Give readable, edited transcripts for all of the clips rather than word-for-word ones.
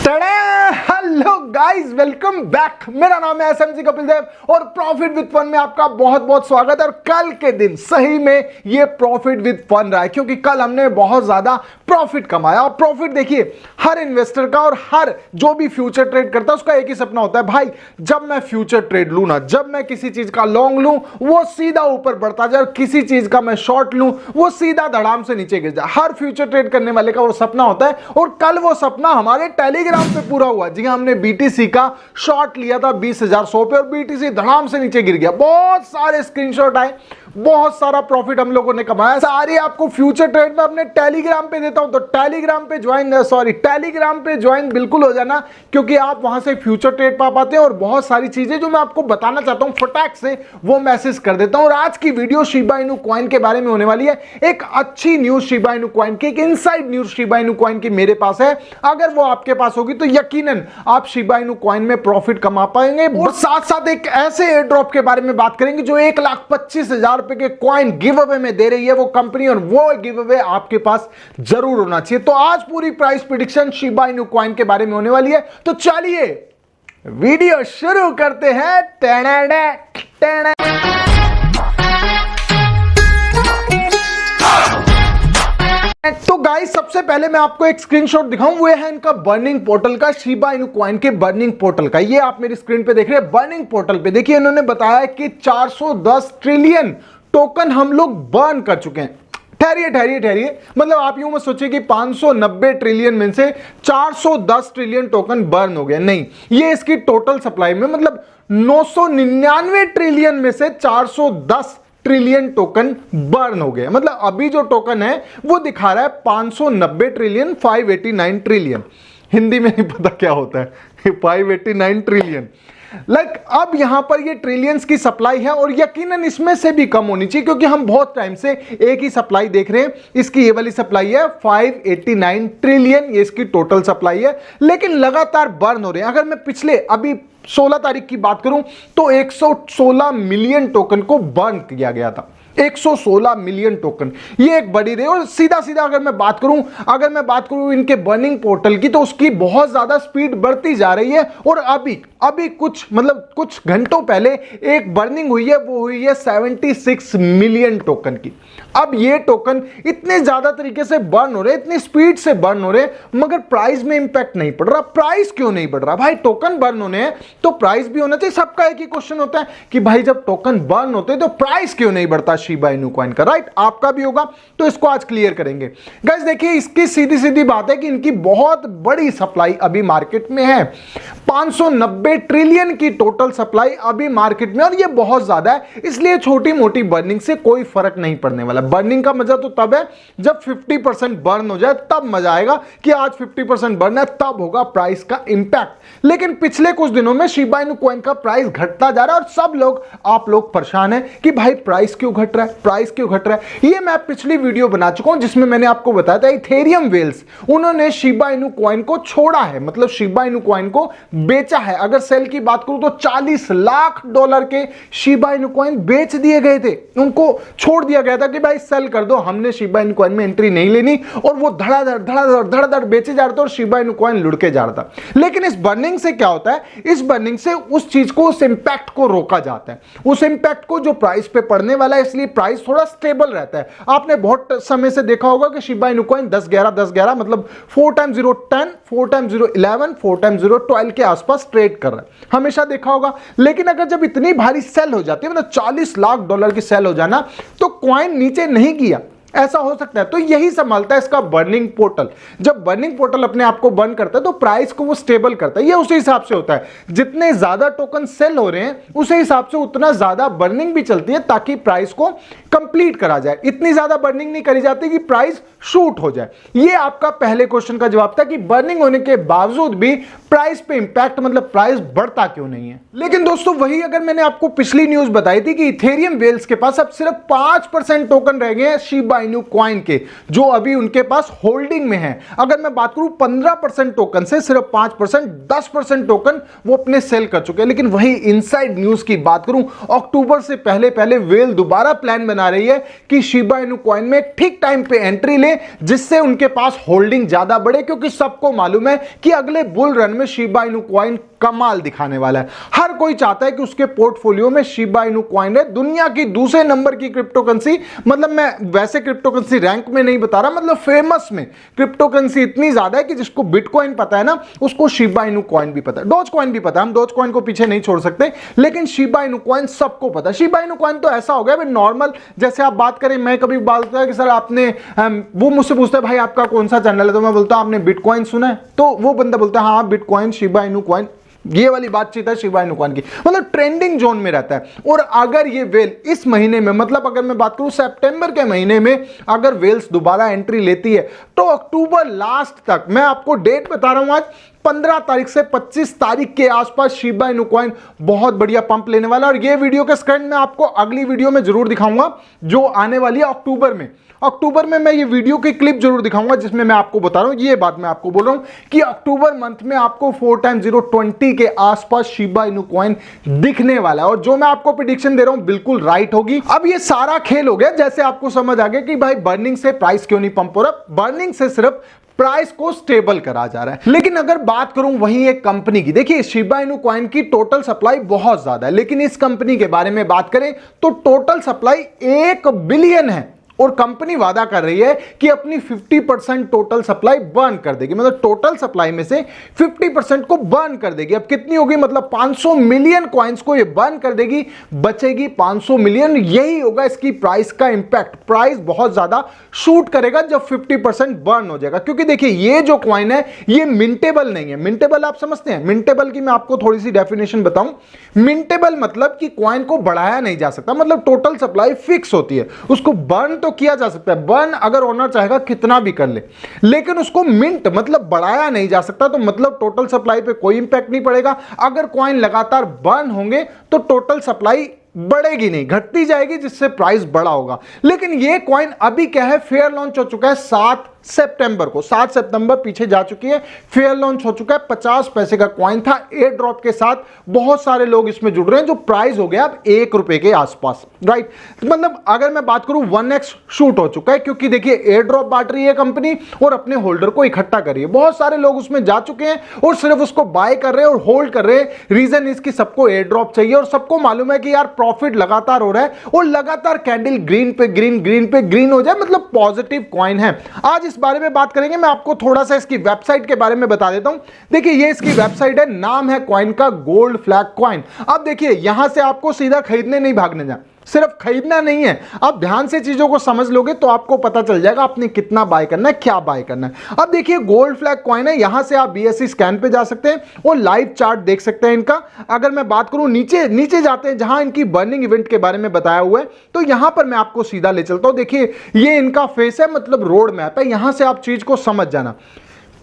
Hello guys, welcome back. मेरा नाम है एसएमसी कपिल देव और प्रॉफिट विद फन में आपका बहुत बहुत स्वागत है। और कल के दिन सही में ये प्रॉफिट विद फन रहा है, क्योंकि कल हमने बहुत ज्यादा प्रॉफिट कमाया। और प्रॉफिट देखिए, हर इन्वेस्टर का और हर जो भी फ्यूचर ट्रेड करता है उसका एक ही सपना होता है, भाई जब मैं फ्यूचर ट्रेड लूं ना, जब मैं किसी चीज का लॉन्ग लूं वो सीधा ऊपर बढ़ता जाए, और किसी चीज का मैं शॉर्ट लूं वो सीधा धड़ाम से नीचे गिर जाए। हर फ्यूचर ट्रेड करने वाले का वो सपना होता है, और कल वो सपना हमारे टेलीग्राम पे पूरा हुआ। जी हाँ, हमने बीटीसी का शॉर्ट लिया था 20,100 पे और बीटीसी धड़ाम से नीचे गिर गया। बहुत सारे स्क्रीनशॉट आए, बहुत सारा प्रॉफिट हम लोगों ने कमाया। सारे आपको फ्यूचर ट्रेड में अपने टेलीग्राम पे देता हूं, तो टेलीग्राम पे ज्वाइन बिल्कुल हो जाना, क्योंकि आप वहां से फ्यूचर ट्रेड पा पाते हैं और बहुत सारी चीजें जो मैं आपको बताना चाहता हूं फटाक से वो मैसेज कर देता हूं। और आज की वीडियो शिबा इनू कॉइन के बारे में होने वाली है। एक अच्छी न्यूज शिबा इनू कॉइन की, एक inside news Shiba Inu coin की मेरे पास है। अगर वो आपके पास होगी तो यकीनन आप शिबा इनू कॉइन में प्रॉफिट कमा पाएंगे। और साथ साथ एक ऐसे एयर ड्रॉप के बारे में बात करेंगे जो 1,25,000 रुपए के कॉइन गिव अवे में दे रही है वो कंपनी, और वो गिव अवे आपके पास जरूर होना चाहिए। तो आज पूरी price prediction Shiba Inu coin के बारे में होने वाली है। तो चलिए वीडियो शुरू करते हैं। तो गाइस, सबसे पहले मैं आपको एक स्क्रीनशॉट दिखाऊं, वो है इनका बर्निंग पोर्टल का, शिबा इनू कॉइन के बर्निंग पोर्टल का। ये आप मेरी स्क्रीन पे देख रहे हैं। बर्निंग पोर्टल पे देखिए, इन्होंने बताया कि 410 ट्रिलियन टोकन हम लोग बर्न कर चुके हैं। ठहरिए, मतलब आप यूं मत सोचिए कि 590 ट्रिलियन में से 410 ट्रिलियन टोकन बर्न हो गए, नहीं। ये इसकी टोटल सप्लाई में, मतलब 999 ट्रिलियन में से 410 ट्रिलियन टोकन बर्न हो गए। मतलब अभी जो टोकन है वो दिखा रहा है 590 ट्रिलियन, 589 ट्रिलियन। हिंदी में नहीं पता क्या होता है 589 ट्रिलियन। अब यहां पर ये ट्रिलियंस की सप्लाई है, और यकीनन इसमें से भी कम होनी चाहिए, क्योंकि हम बहुत टाइम से एक ही सप्लाई देख रहे हैं। इसकी ये वाली सप्लाई है 589 ट्रिलियन, ये इसकी टोटल सप्लाई है, लेकिन लगातार बर्न हो रहे हैं। अगर मैं पिछले अभी 16 तारीख की बात करूं तो 116 मिलियन टोकन को बर्न किया गया था। 116 मिलियन टोकन, ये एक बड़ी रही। और सीधा अगर मैं बात करूं इनके बर्निंग पोर्टल की, तो उसकी बहुत ज्यादा स्पीड बढ़ती जा रही है। और अभी कुछ घंटों पहले एक बर्निंग हुई है, वो हुई है 76 मिलियन टोकन की। अब ये टोकन इतने ज्यादा तरीके से बर्न हो रहे, इतनी स्पीड से बर्न हो रहे, मगर प्राइस में इंपैक्ट नहीं पड़ रहा। प्राइस क्यों नहीं बढ़ रहा? भाई टोकन बर्न होने हैं तो प्राइस भी होना चाहिए। सबका एक ही क्वेश्चन होता है कि भाई जब टोकन बर्न होते हैं तो प्राइस क्यों नहीं बढ़ता शिबा इनू कॉइन का, राइट? आपका भी होगा, तो इसको आज क्लियर करेंगे। गाइस देखिए, इसकी सीधी बात है कि इनकी बहुत बड़ी सप्लाई अभी मार्केट में है। 590 ट्रिलियन की टोटल सप्लाई अभी मार्केट में, और ये बहुत ज्यादा है, इसलिए छोटी मोटी बर्निंग से कोई फर्क नहीं पड़ने वाला। बर्निंग का मजा तो तब है जब 50% बर्न हो जाए, तब मजा आएगा कि आज 50% बर्न है, तब होगा प्राइस का इंपैक्ट। लेकिन पिछले कुछ दिनों में शिबा इनू कॉइन का प्राइस घटता जा रहा है, और सब लोग, आप लोग परेशान हैं कि भाई प्राइस क्यों घट रहा है। ये मैं पिछली वीडियो बना चुका हूं जिसमें मैंने आपको बताया था इथेरियम वेल्स, उन्होंने शिबा इनू कॉइन को छोड़ा है, मतलब शिबा इनू कॉइन को बेचा है। अगर सेल की बात करूं तो $40 लाख के शिबा इनू कॉइन बेच दिए गए थे। उनको छोड़ दिया गया था कि भाई सेल कर दो, हमने शिबा इनू कॉइन में एंट्री नहीं लेनी, और वो धड़ाधड़ बेचे जा रहे थे और शिबा इनू कॉइन लुढ़के जा रहा था। लेकिन इस बर्निंग से क्या होता है? इस बर्निंग से उस चीज को, उस इंपैक्ट को रोका जाता है, उस इंपैक्ट को जो प्राइस पे पड़ने वाला है, इसलिए प्राइस थोड़ा स्टेबल रहता है। आपने बहुत समय से देखा होगा कि शिबा इनू कॉइन 10-11 मतलब 4x010, 4x011, 4x012 के आसपास ट्रेड कर रहा है, हमेशा देखा होगा। लेकिन अगर जब इतनी भारी सेल हो जाती है, मतलब $40 लाख की सेल हो जाना, तो कॉइन नीचे नहीं गिया, ऐसा हो सकता है। तो यही संभालता है इसका बर्निंग पोर्टल। जब बर्निंग पोर्टल अपने आप को बर्न करता है तो प्राइस को वो स्टेबल करता है। ये उसी हिसाब से होता है, जितने ज्यादा टोकन सेल हो रहे हैं उसी हिसाब से उतना ज्यादा बर्निंग भी चलती है, ताकि प्राइस को कंप्लीट करा जाए। इतनी ज्यादा बर्निंग नहीं करी जाती कि प्राइस शूट हो जाए। ये आपका पहले क्वेश्चन का जवाब था कि बर्निंग होने के बावजूद भी प्राइस पे इंपैक्ट, मतलब प्राइस बढ़ता क्यों नहीं है। लेकिन दोस्तों, वही अगर मैंने आपको पिछली न्यूज बताई थी कि इथेरियम वेल्स के पास अब सिर्फ 5% टोकन रह गए हैं शिबा इनू कॉइन के, जो अभी उनके पास होल्डिंग में है। अगर मैं बात करूं 15% टोकन से सिर्फ 5%, 10% टोकन वो अपने सेल कर चुके हैं। लेकिन वही इनसाइड न्यूज की बात करूं, अक्टूबर से पहले पहले वेल दोबारा प्लान बना रही है कि शिबा इनू कॉइन में ठीक टाइम पे एंट्री ले, जिससे उनके पास होल्डिंग ज्यादा बढ़े, क्योंकि सबको मालूम है कि अगले बुल रन में शिबा इनू कॉइन कमाल दिखाने वाला है। हर कोई चाहता है कि उसके पोर्टफोलियो में शिबा इनू कॉइन है। दुनिया की दूसरे नंबर की क्रिप्टोकरेंसी, मतलब मैं वैसे क्रिप्टोकरेंसी रैंक में नहीं बता रहा, मतलब फेमस में क्रिप्टोकरेंसी इतनी ज्यादा है कि जिसको बिटकॉइन पता है ना, उसको शिबा इनू कॉइन भी पता है, डॉज कॉइन भी पता है। हम डॉज कॉइन को पीछे नहीं छोड़ सकते, लेकिन शिबा इनू कॉइन सबको पता है। शिबा इनू कॉइन तो ऐसा हो गया भाई नॉर्मल, जैसे आप बात करें, मैं कभी बात करता कि सर आपने वो मुझसे पूछता है भाई आपका कौन सा चैनल है, तो मैं बोलता हूं आपने बिटकॉइन सुना है, तो वो बंदा बोलता है हाँ बिटकॉइन शिबा इनू कॉइन, ये वाली बातचीत है शिबा इनू कॉइन की, मतलब ट्रेंडिंग जोन में रहता है। और अगर ये वेल इस महीने में, मतलब अगर मैं बात करूं सितंबर के महीने में अगर वेल्स दोबारा एंट्री लेती है, तो अक्टूबर लास्ट तक, मैं आपको डेट बता रहा हूं आज 15 तारीख से 25 तारीख के आसपास शिबा इनू कॉइन बहुत बढ़िया पंप लेने वाला है। और ये वीडियो के स्क्रीन में आपको अगली वीडियो में जरूर दिखाऊंगा जो आने वाली है अक्टूबर में। अक्टूबर में मैं ये वीडियो की क्लिप जरूर दिखाऊंगा जिसमें मैं आपको बता रहा हूं, ये बात मैं आपको बोल रहा हूं कि अक्टूबर मंथ में आपको 4x020 के आसपास शिबा इनू कॉइन दिखने वाला है। और जो मैं आपको प्रेडिक्शन दे रहा हूं बिल्कुल राइट होगी। अब ये सारा खेल हो गया, जैसे आपको समझ आ गया कि भाई बर्निंग से प्राइस क्यों नहीं पंप हो रहा, बर्निंग से सिर्फ प्राइस को स्टेबल करा जा रहा है। लेकिन अगर बात करूं वहीं एक कंपनी की, देखिए शिबा इनू कॉइन की टोटल सप्लाई बहुत ज्यादा है, लेकिन इस कंपनी के बारे में बात करें तो टोटल सप्लाई 1 बिलियन है। और कंपनी वादा कर रही है कि अपनी 50% टोटल सप्लाई बर्न कर देगी, मतलब टोटल सप्लाई में से 50% को बर्न कर देगी। अब कितनी होगी, मतलब 500 मिलियन कॉइन्स को ये बर्न कर देगी, बचेगी 500 मिलियन। यही होगा इसकी प्राइस का इंपैक्ट। प्राइस बहुत ज्यादा शूट करेगा जब 50% बर्न हो जाएगा, क्योंकि देखिए ये जो कॉइन है ये मिंटेबल नहीं है। मिंटेबल आप समझते हैं, मिंटेबल की मैं आपको थोड़ी सी डेफिनेशन बताऊं। मिंटेबल मतलब कि कॉइन को बढ़ाया नहीं जा सकता, मतलब टोटल सप्लाई फिक्स होती है, उसको बर्न तो किया जा सकता है, बर्न अगर ओनर चाहेगा कितना भी कर ले, लेकिन उसको मिंट मतलब बढ़ाया नहीं जा सकता। तो मतलब टोटल सप्लाई पे कोई इंपैक्ट नहीं पड़ेगा। अगर कॉइन लगातार बर्न होंगे तो टोटल सप्लाई बढ़ेगी नहीं, घटती जाएगी, जिससे प्राइस बढ़ा होगा। लेकिन ये कॉइन अभी क्या है, फेयर लॉन्च हो चुका है 7 सितंबर को, 7 सितंबर पीछे जा चुकी है, फेयर लॉन्च हो चुका है। 50 पैसे का कॉइन था, एयर ड्रॉप के साथ बहुत सारे लोग इसमें जुड़ रहे हैं, जो प्राइस हो गया अब 1 रुपए के आसपास, राइट। मतलब अगर मैं बात करूं 1x शूट हो चुका है, क्योंकि देखिए एयर ड्रॉप बांट रही है कंपनी और अपने होल्डर को इकट्ठा कर रही है। बहुत सारे लोग उसमें जा चुके हैं और सिर्फ उसको बाय कर रहे हैं और होल्ड कर रहे हैं। रीजन इसकी सबको एयर ड्रॉप चाहिए और सबको मालूम है कि यार प्रॉफिट लगातार हो रहा है और लगातार कैंडल ग्रीन पे ग्रीन, ग्रीन पे ग्रीन हो जाए, मतलब पॉजिटिव कॉइन है। आज इस बारे में बात करेंगे, मैं आपको थोड़ा सा इसकी वेबसाइट के बारे में बता देता हूं। देखिए ये इसकी वेबसाइट है, नाम है कॉइन का गोल्ड फ्लैग कॉइन। अब देखिए यहां से आपको सीधा खरीदने नहीं भागने जा, सिर्फ खरीदना नहीं है, आप ध्यान से चीजों को समझ लोगे तो आपको पता चल जाएगा आपने कितना बाय करना है, क्या बाय करना है। अब देखिए गोल्ड फ्लैग कॉइन है, यहां से आप BSC स्कैन पे जा सकते हैं और लाइव चार्ट देख सकते हैं इनका। अगर मैं बात करूं नीचे नीचे जाते हैं जहां इनकी बर्निंग इवेंट के बारे में बताया हुआ है, तो यहां पर मैं आपको सीधा ले चलता हूं। देखिए ये इनका फेस है, मतलब रोड मैप है, यहां से आप चीज को समझ जाना।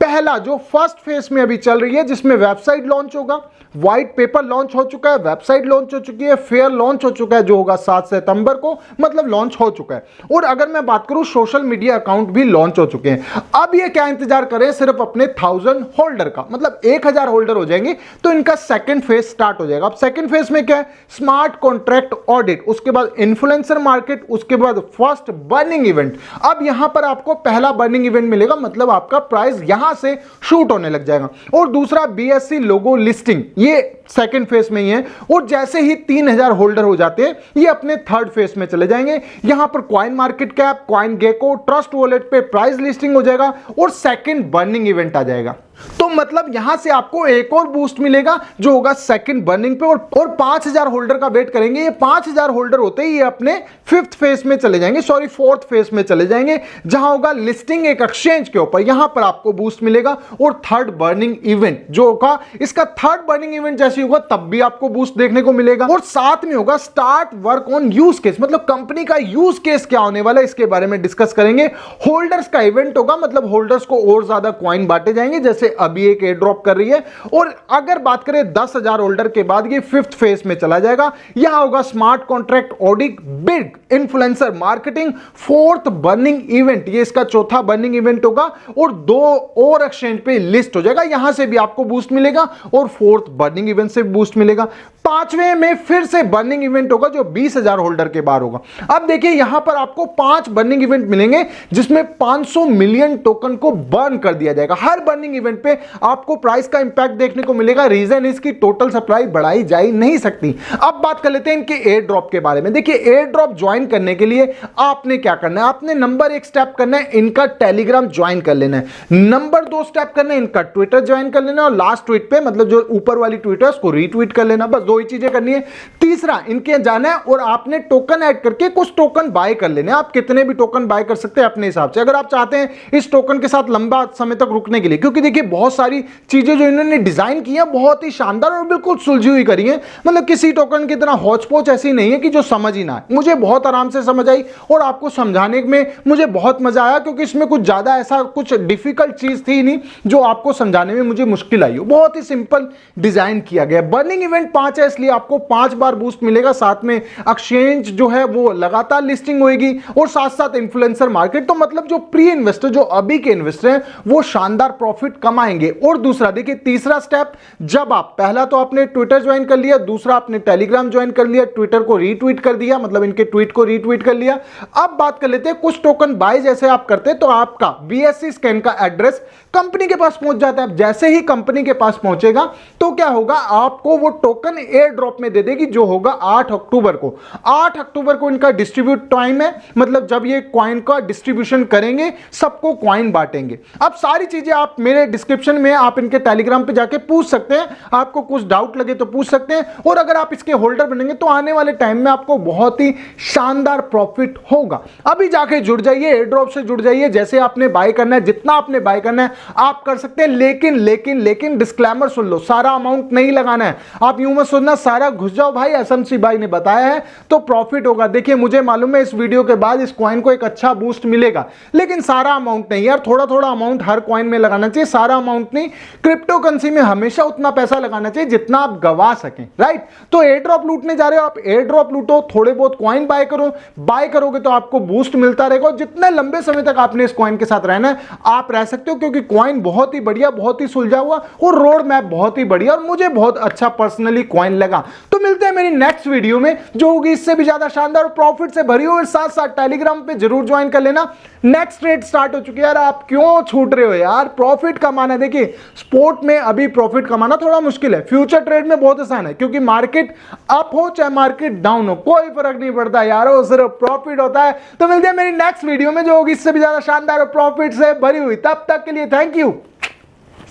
पहला जो फर्स्ट फेज में अभी चल रही है, जिसमें वेबसाइट लॉन्च होगा, व्हाइट पेपर लॉन्च हो चुका है, वेबसाइट लॉन्च हो चुकी है, फेयर लॉन्च हो चुका है जो होगा 7 सितंबर को, मतलब लॉन्च हो चुका है। और अगर मैं बात करूं सोशल मीडिया अकाउंट भी लॉन्च हो चुके हैं। अब ये क्या इंतजार करें, सिर्फ अपने 1000 होल्डर का, मतलब 1000 होल्डर हो जाएंगे तो इनका सेकंड फेज स्टार्ट हो जाएगा। अब सेकंड फेज में क्या है, स्मार्ट कॉन्ट्रैक्ट ऑडिट, उसके बाद इन्फ्लुएंसर मार्केट, उसके बाद फर्स्ट बर्निंग इवेंट। अब यहां पर आपको पहला बर्निंग इवेंट मिलेगा, मतलब आपका प्राइस यहां से शूट होने लग जाएगा। और दूसरा BSC लोगो लिस्टिंग, ये सेकंड फेज में ही है। और जैसे ही 3000 होल्डर हो जाते हैं ये अपने थर्ड फेज में चले जाएंगे। यहां पर coin market cap, coin gecko, trust wallet पे प्राइस लिस्टिंग हो जाएगा और सेकंड बर्निंग इवेंट आ जाएगा। तो मतलब यहां से आपको एक और बूस्ट मिलेगा जो होगा सेकंड बर्निंग पे, और 5000 होल्डर का वेट करेंगे। ये 5000 होल्डर होते ही ये अपने फिफ्थ फेज में चले जाएंगे, सॉरी फोर्थ फेज में चले जाएंगे, जहां होगा लिस्टिंग एक एक्सचेंज के ऊपर। यहां पर आपको बूस्ट मिलेगा और थर्ड बर्निंग इवेंट जो होगा, इसका थर्ड बर्निंग इवेंट जैसे होगा तब भी आपको बूस्ट देखने को मिलेगा। और साथ में होगा start work on use case, मतलब कंपनी का यूज केस क्या होने वाला है इसके बारे में डिस्कस करेंगे। होल्डर्स का इवेंट होगा, मतलब होल्डर्स को और ज्यादा कॉइन बांटे जाएंगे, जैसे से अभी एक एयर ड्रॉप कर रही है। और अगर बात करें 10,000 होल्डर के बाद ये 5th फेज में चला जाएगा। यहां होगा smart contract audit, big influencer marketing, 4th burning event, ये इसका 4था बर्निंग इवेंट होगा और 2 और एक्सचेंज पे लिस्ट हो जाएगा। यहां से भी आपको बूस्ट मिलेगा और 4th बर्निंग इवेंट से बूस्ट मिलेगा। 5वें में फिर से बर्निंग इवेंट होगा जो 20,000 होल्डर के बाहर होगा। अब देखिए यहां पर आपको 5 बर्निंग इवेंट मिलेंगे जिसमें 500 मिलियन टोकन को बर्न कर दिया जाएगा। हर बर्निंग इवेंट पे आपको प्राइस का इंपैक्ट देखने को मिलेगा। रीजन इसकी टोटल सप्लाई बढ़ाई जा नहीं सकती। अब बात कर लेते हैं इनके एयर ड्रॉप के बारे में। देखिए एयर ड्रॉप ज्वाइन करने के लिए आपने क्या करना है, आपने नंबर 1 स्टेप करना है, इनका टेलीग्राम ज्वाइन कर लेना है। नंबर 2 स्टेप करना है, इनका ट्विटर ज्वाइन कर लेना है और लास्ट ट्वीट पे मतलब जो ऊपर वाली ट्वीट है उसको रीट्वीट कर लेना। बस 2 ही चीजें करनी है। तीसरा इनके जाना है और आपने टोकन ऐड करके कुछ टोकन बाय कर लेने। आप कितने भी टोकन बाय कर सकते हैं अपने हिसाब से, अगर आप चाहते हैं इस टोकन के साथ लंबा समय तक रुकने के लिए, क्योंकि देखिए बहुत सारी चीजें जो इन्होंने डिजाइन की है बहुत ही शानदार और बिल्कुल सुलझी हुई करी है। मतलब किसी टोकन की तरह हौच-पौच ऐसी नहीं है कि जो समझ ही ना आए। मुझे बहुत आराम से समझ आई और आपको समझाने में मुझे बहुत मजा आया, क्योंकि इसमें कुछ ज्यादा ऐसा कुछ डिफिकल्ट चीज थी नहीं जो आपको समझाने में मुझे मुश्किल आई हो। बहुत ही सिंपल डिजाइन किया गया। बर्निंग इवेंट 5 है इसलिए आपको 5 बार बूस्ट मिलेगा। साथ में एक्सचेंज जो है वो लगातार लिस्टिंग होगी और साथ साथ इन्फ्लुएंसर मार्केट। तो मतलब जो प्री इन्वेस्टर, जो अभी के इन्वेस्टर हैं, वो शानदार प्रॉफिट कमाएंगे। और दूसरा देखिए तीसरा स्टेप, जब आप पहला तो आपने ट्विटर ज्वाइन कर लिया, दूसरा आपने टेलीग्राम ज्वाइन कर लिया, ट्विटर को रीट्वीट कर दिया, मतलब इनके ट्वीट को रीट्वीट कर लिया। अब बात कर लेते हैं कुछ टोकन बाय जैसे आप करते हैं तो आपका BSC स्कैन का एड्रेस कंपनी के पास पहुंच जाता है। जैसे ही कंपनी के पास पहुंचेगा तो क्या होगा, आपको वो टोकन एयर ड्रॉप में दे देगी जो होगा 8 अक्टूबर को। 8 अक्टूबर को इनका डिस्ट्रीब्यूट टाइम है, मतलब जब ये कॉइन का डिस्ट्रीब्यूशन करेंगे सबको कॉइन बांटेंगे। अब सारी चीजें आप मेरे डिस्क्रिप्शन में आप इनके टेलीग्राम पे जाके पूछ सकते हैं, आपको कुछ डाउट लगे तो पूछ सकते हैं। और अगर आप इसके होल्डर बनेंगे तो आने वाले टाइम में आपको बहुत ही शानदार प्रॉफिट होगा। अभी जाके जुड़ जाइए, एयर ड्रॉप से जुड़ जाइए। जैसे आपने बाय करना है, जितना आपने बाय करना है आप कर सकते हैं, लेकिन डिस्क्लेमर सुन लो, सारा अमाउंट नहीं लगाना है। आप यूं मत सोचना सारा घुस जाओ भाई, SMC भाई ने बताया है तो प्रॉफिट होगा। देखिए मुझे मालूम है इस वीडियो के बाद इस कॉइन को एक अच्छा बूस्ट मिलेगा, लेकिन सारा अमाउंट नहीं यार, थोड़ा थोड़ा अमाउंट हर कॉइन में लगाना चाहिए, सारा अमाउंट नहीं। क्रिप्टो करेंसी में हमेशा उतना पैसा लगाना चाहिए जितना आप गवा सकें, राइट। तो एयर ड्रॉप लूटने जा रहे हो, आप एयर ड्रॉप लूटो, थोड़े बहुत कॉइन बाय करो। बाय करोगे तो आपको बूस्ट मिलता रहेगा। जितने लंबे समय तक आपने इस कॉइन के साथ रहना है आप रह सकते हो, क्योंकि कॉइन बहुत ही बढ़िया, बहुत ही सुलझा हुआ और रोड मैप बहुत ही बढ़िया और मुझे बहुत अच्छा पर्सनली कॉइन लगा। तो मिलते हैं मेरी नेक्स्ट वीडियो में जो होगी इससे भी ज्यादा शानदार और प्रॉफिट से भरी हुई। साथ साथ टेलीग्राम पे जरूर ज्वाइन कर लेना। नेक्स्ट ट्रेड स्टार्ट हो चुकी है यार, आप क्यों छूट रहे हो यार, प्रॉफिट कमाना। देखिए स्पोर्ट में अभी प्रॉफिट कमाना थोड़ा मुश्किल है, फ्यूचर ट्रेड में बहुत आसान है, क्योंकि मार्केट अप हो चाहे मार्केट डाउन हो कोई फर्क नहीं पड़ता यार, वो सिर्फ प्रॉफिट होता है। तो मिलते हैं मेरी नेक्स्ट वीडियो में जो होगी इससे भी ज्यादा शानदार और प्रॉफिट से भरी हुई। तब तक के लिए thank you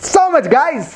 so much guys.